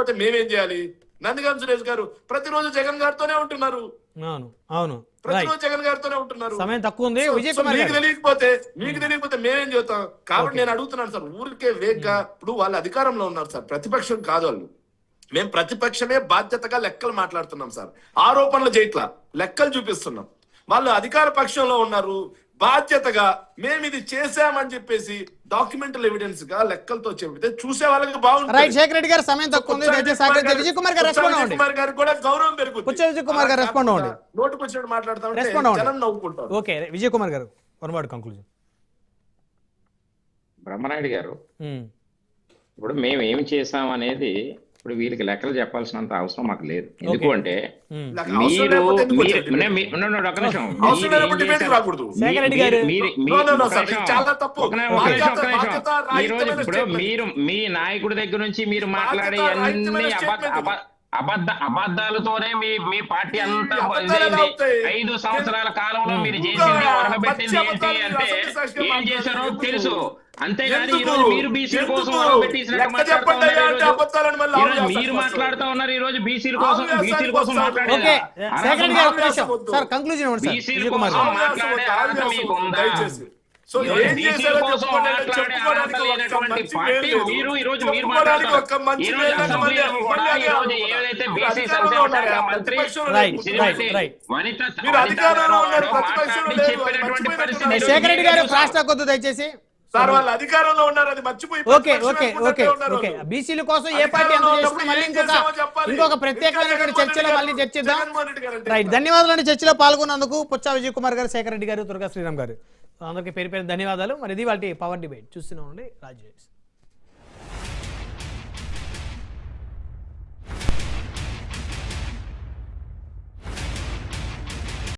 చేయకపోతే మేమేం చేయాలి? నందిగాం సురేష్ గారు ప్రతిరోజు జగన్ గారితోనే ఉంటున్నారు. అవును అవును ప్రతిరోజు జగన్ గారితోనే ఉంటున్నారు. సమయం తక్కువ ఉంది. విజయ్ సో కుమార్ మీకు తెలియకపోతే మేమేం చెబుతాం? కాబట్టి Okay. నేను అడుగుతున్నాను సార్, ఊరికే వేగ్గా ఇప్పుడు వాళ్ళు అధికారంలో ఉన్నారు సార్, ప్రతిపక్షం కాదు వాళ్ళు. మేము ప్రతిపక్షమే బాధ్యతగా లెక్కలు మాట్లాడుతున్నాం సార్, ఆరోపణలు చేయట్లా, లెక్కలు చూపిస్తున్నాం. వాళ్ళు అధికార పక్షంలో ఉన్నారు, బాధ్యతగా మేము ఇది చేశామని చెప్పేసి డాక్యుమెంటల్ ఎవిడెన్స్ గా లెక్కలతో చెబితే చూసే వాళ్ళకి బాగుంటుంది. రైట్, శేఖర్ రెడ్డి గారు సమయం తక్కువ ఉంది. విజయ్ కుమార్ గారు రెస్పాండ్ అవ్వండి. కుమార్ గారు కూడా గౌరవం పెరుగుతుంది. విజయ్ కుమార్ గారు రెస్పాండ్ అవ్వండి. నోటుకు వచ్చినట్టు మాట్లాడతాం, రెస్పాండ్ అవ్వండి. జనం నవ్వుకుంటారు. ఓకే, విజయ్ కుమార్ గారు వన్ వర్డ్ కంక్లూజన్. బ్రహ్మనాయుడు గారు, ఇప్పుడు మేము ఏమి చేసాం అనేది ఇప్పుడు వీళ్ళకి లెక్కలు చెప్పాల్సినంత అవసరం మాకు లేదు. ఎందుకంటే మీ నాయకుడి దగ్గర నుంచి మీరు మాట్లాడే అన్ని అబద్ధాలతోనే మీ పార్టీ అంతా 5 సంవత్సరాల కాలంలో మీరు చేసింది వరగబెట్టింది ఏంటి అంటే ఏం చేశారో తెలుసు. అంతేగాని ఈరోజు మీరు బీసీల కోసం వరగబెట్టేసినట్టు మీరు మాట్లాడుతూ ఉన్నారు. ఈ రోజు బీసీల కోసం మాట్లాడే అర్హత మీకు ఉందా? మీరు ఈ రోజు ఏదైతే బీసీ సంక్షేమ శాఖ మంత్రి చెప్పినటువంటి పరిస్థితి. శేఖర్ రెడ్డి గారు ఫాస్ట్ కొద్దు దయచేసి. సార్ వాళ్ళు అధికారంలో ఉన్నారు, అది మర్చిపోయి బీసీల కోసం ఏ పార్టీ ఎంత చేసినా మళ్ళీ ఇంకొక ప్రత్యేకమైనటువంటి చర్చలో మళ్ళీ చర్చిద్దాం. రైట్, ధన్యవాదాలు చర్చలో పాల్గొన్నందుకు పుచ్చా విజయ్ కుమార్ గారు, శేఖర్ రెడ్డి గారు, దుర్గా శ్రీరామ్ గారు, అందరికీ పేరు ధన్యవాదాలు. మరి ఇది వాళ్ళ పవర్ డిబేట్ చూస్తూనే ఉండండి రాజ్.